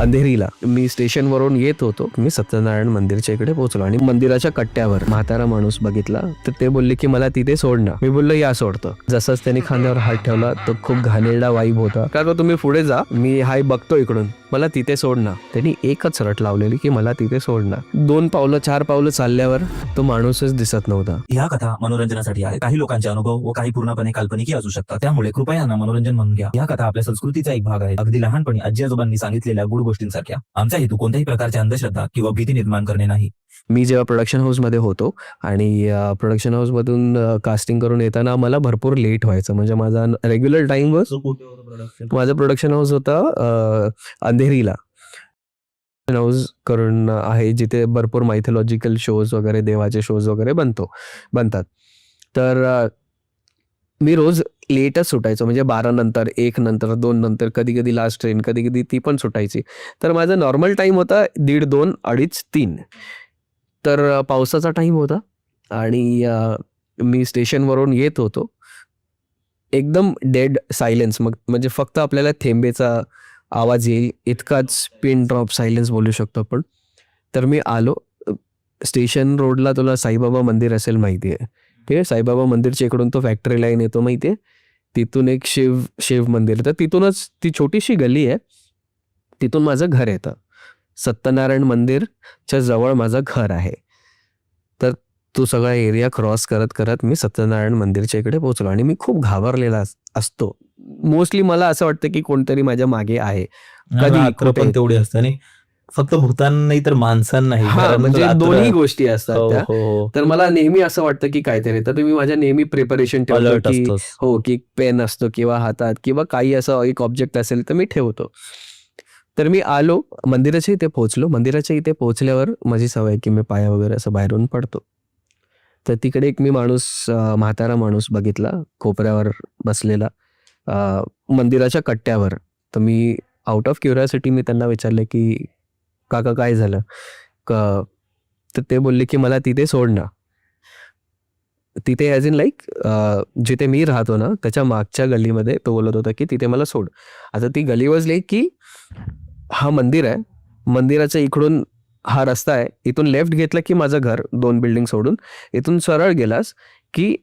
अंधेरीला मी स्टेशनवरून येत होतो. मी सत्यनारायण मंदिरच्या इकडे पोहोचलो आणि मंदिराच्या कट्ट्यावर म्हातारा माणूस बघितला. तर ते बोलले की मला तिथे सोड ना. मी बोललो या सोडतो. जसंच त्यांनी खांद्यावर हात ठेवला तो खूप घाणेरडा वाईब होता. का तुम्ही पुढे जा, मी हाय बघतो इकडून, मला तिथे सोड ना. त्यांनी एकच रट लावलेली की मला तिथे सोड ना. 2 पावलं 4 पावलं चालल्यावर तो माणूसच दिसत नव्हता. या कथा मनोरंजनासाठी आहे. काही लोकांचे अनुभव व काही पूर्णपणे काल्पनिक असू शकतात. त्यामुळे कृपया यांना मनोरंजन म्हणून घ्या. या कथा आपल्या संस्कृतीचा एक भाग आहे. अगदी लहानपणी आजी आजोबांनी सांगितलेल्या गुड गोष्टींसारख्या. आमचा हेतू कोणत्याही प्रकारच्या अंधश्रद्धा किंवा भीती निर्माण करणे नाही. मी जेव्हा प्रोडक्शन हाऊसमध्ये होतो आणि प्रोडक्शन हाऊसमधून कास्टिंग करून येताना मला भरपूर लेट व्हायचं. म्हणजे माझा रेग्युलर टाइम माझं प्रोडक्शन हाऊस होता अंधेरीला. हाऊस करून आहे जिथे भरपूर मायथॉलॉजिकल शोज वगैरे, देवाचे शोज वगैरे बनतात. तर मी रोज लेटच सुटायचो. म्हणजे 12 नंतर, 1 नंतर, 2 नंतर, कधी कधी लास्ट ट्रेन, कधी कधी ती पण सुटायची. तर माझा नॉर्मल टाइम होता 1:30, 2, 2:30, 3. तर पावसाचा टाइम होता आणि मी स्टेशनवरून येत होतो. एकदम डेड सायलेन्स, म्हणजे फक्त आपल्याला थेंबेचा आवाज येईल इतकाच पिन ड्रॉप सायलेन्स बोलू शकतो आपण. तर मी आलो स्टेशन रोडला. तुला साईबाबा मंदिर असेल माहिती आहे, ठीक आहे. साईबाबा मंदिरच्या इकडून तो फॅक्टरी लाईन येतो माहिती आहे. तिथून एक शिव मंदिर. तर तिथूनच ती छोटीशी गली आहे, तिथून माझं घर येतं. सत्यनारायण मंदिरच्या जवळ माझं घर आहे. तर तो सगळा एरिया क्रॉस करत करत मी सत्यनारायण मंदिरच्या इकडे पोहोचलो आणि मी खूप घाबरलेला असतो. मोस्टली मला असं वाटतं की कोणतरी माझ्या मागे आहे. रात्र पण तेवढी असते आणि फक्त भूतांना नाही तर माणसांनाही. म्हणजे दोन्ही गोष्टी असतात हो, त्या. हो, हो. तर मला नेहमी असं वाटतं की काहीतरी. तर तुम्ही माझ्या नेहमी प्रिपरेशन ठेवतो Alert की असतोस. हो, की पेन असतो किंवा हातात किंवा काही असं एक ऑब्जेक्ट असेल तर मी ठेवतो. तर मी आलो मंदिराच्या इथे पोहोचलो. मंदिराच्या इथे पोहोचल्यावर माझी सवय की मी पाया वगैरे असं बाहेरून पडतो. तर तिकडे एक मी म्हातारा माणूस बघितला कोपऱ्यावर बसलेला मंदिराच्या कट्ट्यावर. तर मी आउट ऑफ क्युरिओसिटी मी त्यांना विचारलं की काका काय झालं तर ते बोलले की मला तिथे सोड ना. तिथे ॲज इन लाईक जिथे मी राहतो ना त्याच्या मागच्या गल्लीमध्ये तो बोलत होता की तिथे मला सोड. आता ती गली वॉज लाईक की हा मंदिर आहे, मंदिराच्या इकडून हा रस्ता आहे, इथून लेफ्ट घेतला की माझं घर 2 बिल्डिंग सोडून. इथून सरळ गेलास की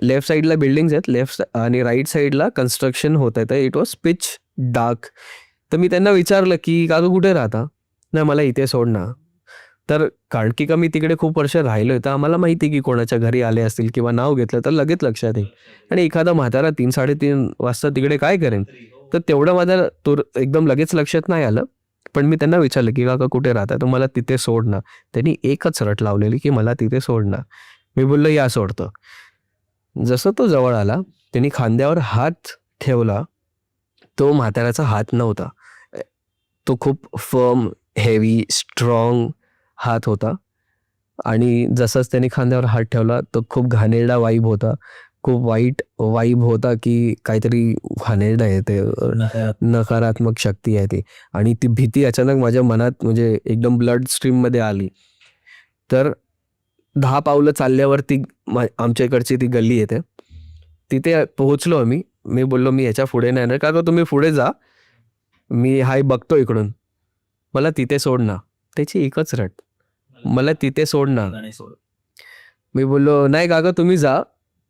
लेफ्ट साईडला बिल्डिंग्स आहेत, लेफ्ट आणि राईट साईडला कन्स्ट्रक्शन होत आहे. तर इट वॉज पिच डार्क. तर मी त्यांना विचारलं की काका कुठे राहता. नाही मला इथे सोड ना. तर कारण की मी तिकडे खूप वर्ष राहिलोय तर आम्हाला माहिती की कोणाच्या घरी आले असतील किंवा नाव घेतलं तर लगेच लक्षात येईल. आणि एखादा म्हातारा 3-3:30 वाजता तिकडे काय करेन. तर तेवढं माझ्या एकदम लगेच लक्षात नाही आलं. पण मी त्यांना विचारलं की काका कुठे राहता. तर मला तिथे सोड ना. त्यांनी एकच रट लावलेली की मला तिथे सोड ना. मी बोललो या सोडतो. जसं तो जवळ आला त्यांनी खांद्यावर हात ठेवला. तो म्हाताऱ्याचा हात नव्हता. तो खूप फर्म, हेवी, स्ट्रॉंग हात होता. आणि जसंच त्यांनी खांद्यावर हात ठेवला तो खूप घाणेरडा वाईब होता. खूप वाईट वाईब होता की काहीतरी घाणेरडा येते, नकारात्मक शक्ती आहे ती. आणि ती भीती अचानक माझ्या मनात म्हणजे एकदम ब्लड स्ट्रीममध्ये आली. तर 10 पावलं चालल्यावरती आमच्या इकडची ती गल्ली येते. तिथे पोहोचलो आम्ही. मी बोललो मी ह्याच्या पुढे नाही येणार. काका तुम्ही पुढे जा, मी हाय बघतो इकडून, मला तिथे सोड ना. त्याची एकच रट, मला तिथे सोड ना. मी बोललो नाही काका तुम्ही जा.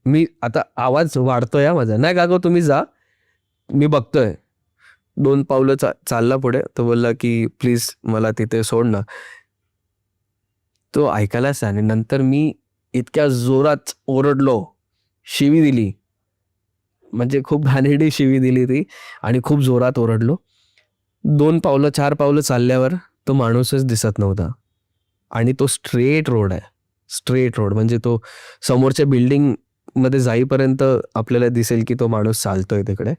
मी आता आवाज वाढतोय माझा. नाही काका तुम्ही जा, मी बघतोय. 2 पावलं चालला पुढे. तो बोलला की प्लीज मला तिथे सोड ना. तो ऐकायलाच आणि नंतर मी इतक्या जोरात ओरडलो, शिवी दिली. म्हणजे खूप घाणेरडी शिवी दिली ती आणि खूप जोरात ओरडलो. 2 पावलं 4 पावलं चालल्यावर तो माणूसच दिसत नव्हता. आणि तो स्ट्रेट रोड आहे, स्ट्रेट रोड. म्हणजे तो समोरच्या बिल्डिंगमध्ये जाईपर्यंत आपल्याला दिसेल की तो माणूस चालतोय तिकडे,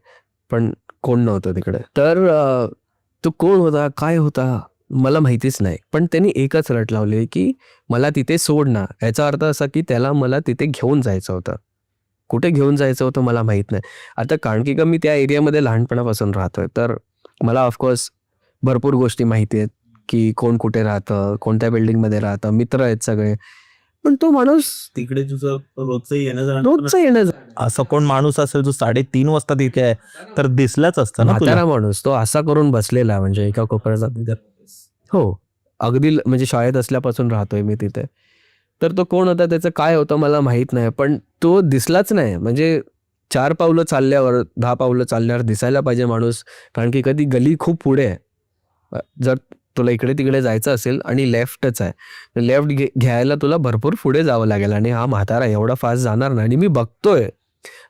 पण कोण नव्हतं तिकडे. तर तो कोण होता, काय होता मला माहितीच नाही. पण त्यांनी एकच रट लावली की मला तिथे सोड ना. याचा अर्थ असा की त्याला मला तिथे घेऊन जायचं होतं. कुठे घेऊन जायचं होतं मला माहीत नाही. आता कारण की मी त्या एरियामध्ये लहानपणापासून राहतोय तर मला ऑफकोर्स भरपूर गोष्टी माहिती आहेत की कोण कुठे राहतं, कोणत्या बिल्डिंगमध्ये राहतं, मित्र आहेत सगळे. पण तो माणूस तिकडे तुझं रोजचं येणं जाणं रोजचं येणं असं कोण माणूस असेल जो 3:30 वाजता तिथे आहे तर दिसलाच असतं ना तुला. म्हातारा माणूस तो असा करून बसलेला म्हणजे एका कोपऱ्यात. हो, अगदी म्हणजे शाळेत असल्यापासून राहतोय मी तिथे. तर तो कोण होता, त्याचं काय होतं मला माहित नाही, पण तो दिसलाच नाही. म्हणजे 4 पावलं चालल्यावर 10 पावलं चालल्यावर दिसायला पाहिजे माणूस, कारण की कधी गली खूप पुढे आहे. जर तुला इकडे तिकडे जायचं असेल आणि लेफ्टच आहे, तर लेफ्ट घ्यायला तुला भरपूर पुढे जावं लागेल आणि हा म्हातारा एवढा फास्ट जाणार नाही. आणि मी बघतोय,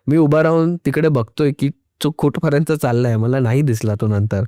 मी उभा राहून तिकडे बघतोय की तो कुठपर्यंत चाललाय, मला नाही दिसला तो नंतर.